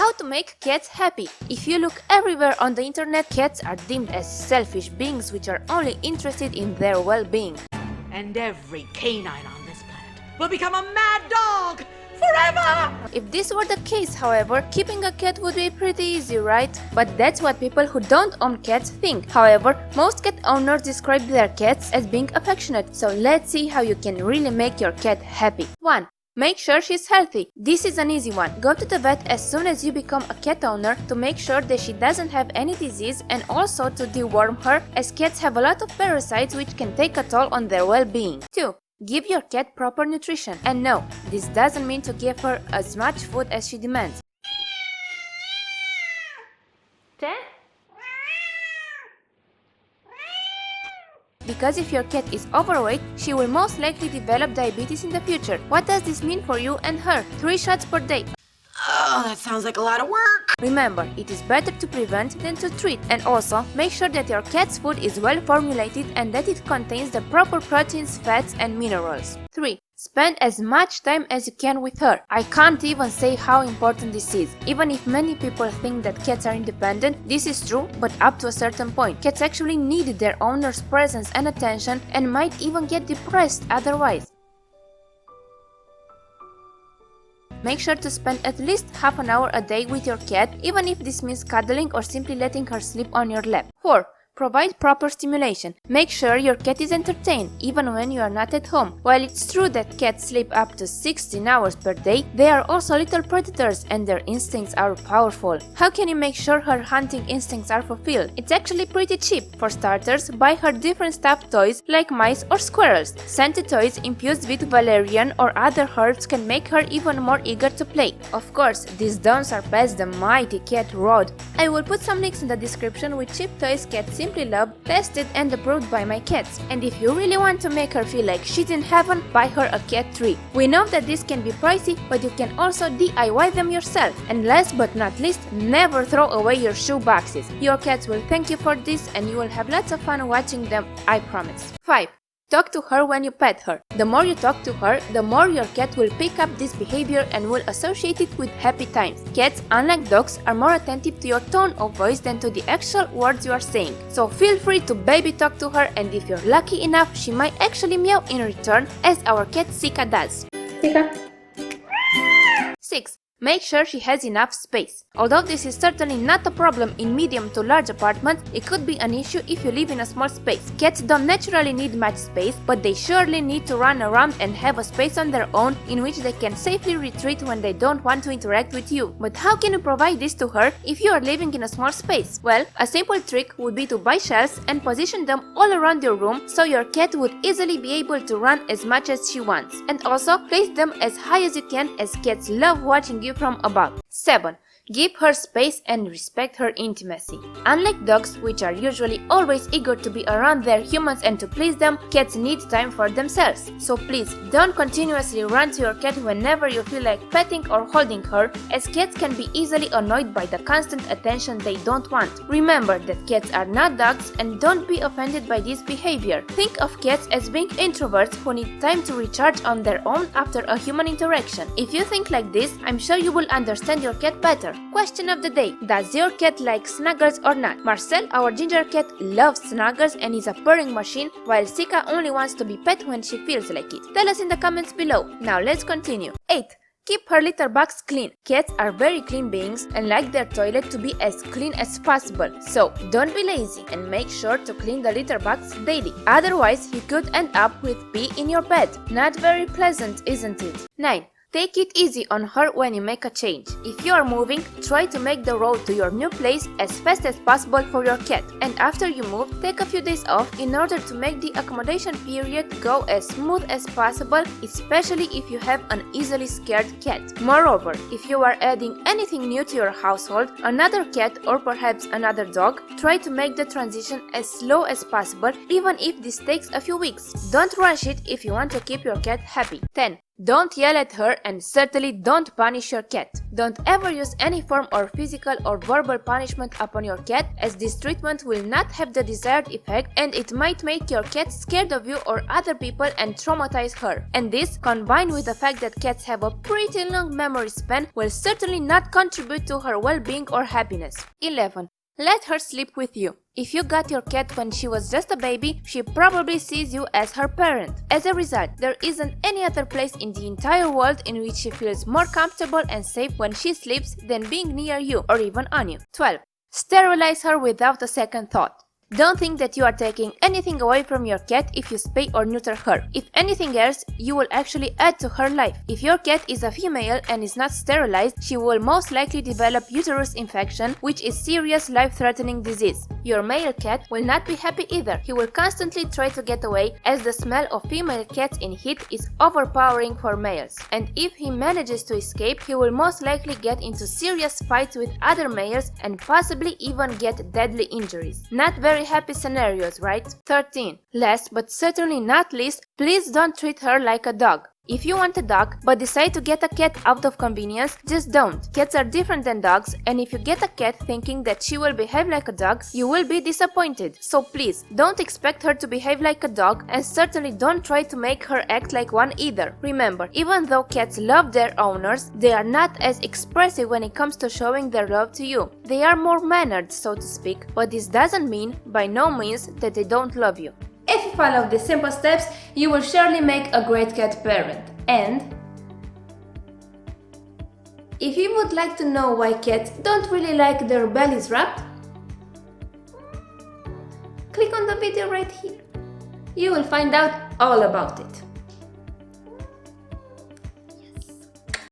How to make cats happy. If you look everywhere on the internet, cats are deemed as selfish beings which are only interested in their well-being. And every canine on this planet will become a mad dog forever! If this were the case, however, keeping a cat would be pretty easy, right? But that's what people who don't own cats think. However, most cat owners describe their cats as being affectionate, so let's see how you can really make your cat happy. 1. Make sure she's healthy. This is an easy one. Go to the vet as soon as you become a cat owner to make sure that she doesn't have any disease and also to deworm her, as cats have a lot of parasites which can take a toll on their well-being. 2. Give your cat proper nutrition. And no, this doesn't mean to give her as much food as she demands. 10. Because if your cat is overweight, she will most likely develop diabetes in the future. What does this mean for you and her? 3 shots per day. Oh, that sounds like a lot of work. Remember, it is better to prevent than to treat. And also, make sure that your cat's food is well formulated and that it contains the proper proteins, fats and minerals. 3. Spend as much time as you can with her. I can't even say how important this is. Even if many people think that cats are independent, this is true, but up to a certain point. Cats actually need their owner's presence and attention and might even get depressed otherwise. Make sure to spend at least half an hour a day with your cat, even if this means cuddling or simply letting her sleep on your lap. 4. Provide proper stimulation. Make sure your cat is entertained, even when you are not at home. While it's true that cats sleep up to 16 hours per day, they are also little predators and their instincts are powerful. How can you make sure her hunting instincts are fulfilled? It's actually pretty cheap. For starters, buy her different stuffed toys like mice or squirrels. Scented toys infused with valerian or other herbs can make her even more eager to play. Of course, these don't surpass the mighty cat rod. I will put some links in the description with cheap toys cats simply love, tested and approved by my cats. And if you really want to make her feel like she's in heaven, buy her a cat tree. We know that this can be pricey, but you can also DIY them yourself. And last but not least, never throw away your shoe boxes. Your cats will thank you for this and you will have lots of fun watching them, I promise. 5. Talk to her when you pet her. The more you talk to her, the more your cat will pick up this behavior and will associate it with happy times. Cats, unlike dogs, are more attentive to your tone of voice than to the actual words you are saying. So feel free to baby talk to her, and if you're lucky enough, she might actually meow in return, as our cat Sika does. Sika. 6. Make sure she has enough space. Although this is certainly not a problem in medium to large apartments, it could be an issue if you live in a small space. Cats don't naturally need much space, but they surely need to run around and have a space on their own in which they can safely retreat when they don't want to interact with you. But how can you provide this to her if you are living in a small space? Well, a simple trick would be to buy shelves and position them all around your room so your cat would easily be able to run as much as she wants. And also, place them as high as you can, as cats love watching you from above. 7. Give her space and respect her intimacy. Unlike dogs, which are usually always eager to be around their humans and to please them, cats need time for themselves. So please, don't continuously run to your cat whenever you feel like petting or holding her, as cats can be easily annoyed by the constant attention they don't want. Remember that cats are not dogs and don't be offended by this behavior. Think of cats as being introverts who need time to recharge on their own after a human interaction. If you think like this, I'm sure you will understand your cat better. Question of the day: does your cat like snuggles or not? Marcel, our ginger cat, loves snuggles and is a purring machine, while Sika only wants to be pet when she feels like it. Tell us in the comments below. Now let's continue. 8. Keep her litter box clean. Cats are very clean beings and like their toilet to be as clean as possible. So don't be lazy and make sure to clean the litter box daily. Otherwise, you could end up with pee in your bed. Not very pleasant, isn't it? 9. Take it easy on her when you make a change. If you are moving, try to make the road to your new place as fast as possible for your cat. And after you move, take a few days off in order to make the accommodation period go as smooth as possible, especially if you have an easily scared cat. Moreover, if you are adding anything new to your household, another cat or perhaps another dog, try to make the transition as slow as possible, even if this takes a few weeks. Don't rush it if you want to keep your cat happy. 10. Don't yell at her, and certainly don't punish your cat. Don't ever use any form of physical or verbal punishment upon your cat, as this treatment will not have the desired effect and it might make your cat scared of you or other people and traumatize her. And this, combined with the fact that cats have a pretty long memory span, will certainly not contribute to her well-being or happiness. 11. Let her sleep with you. If you got your cat when she was just a baby, she probably sees you as her parent. As a result, there isn't any other place in the entire world in which she feels more comfortable and safe when she sleeps than being near you or even on you. 12. Sterilize her without a second thought. Don't think that you are taking anything away from your cat if you spay or neuter her. If anything else, you will actually add to her life. If your cat is a female and is not sterilized, she will most likely develop uterus infection, which is serious life-threatening disease. Your male cat will not be happy either. He will constantly try to get away, as the smell of female cats in heat is overpowering for males. And if he manages to escape, he will most likely get into serious fights with other males and possibly even get deadly injuries. Not very happy scenarios, right? 13. Last but certainly not least, please don't treat her like a dog. If you want a dog but decide to get a cat out of convenience, just don't. Cats are different than dogs, and if you get a cat thinking that she will behave like a dog, you will be disappointed. So please, don't expect her to behave like a dog, and certainly don't try to make her act like one either. Remember, even though cats love their owners, they are not as expressive when it comes to showing their love to you. They are more mannered, so to speak, but this doesn't mean, by no means, that they don't love you. If you follow these simple steps, you will surely make a great cat parent. And if you would like to know why cats don't really like their bellies wrapped, click on the video right here. You will find out all about it.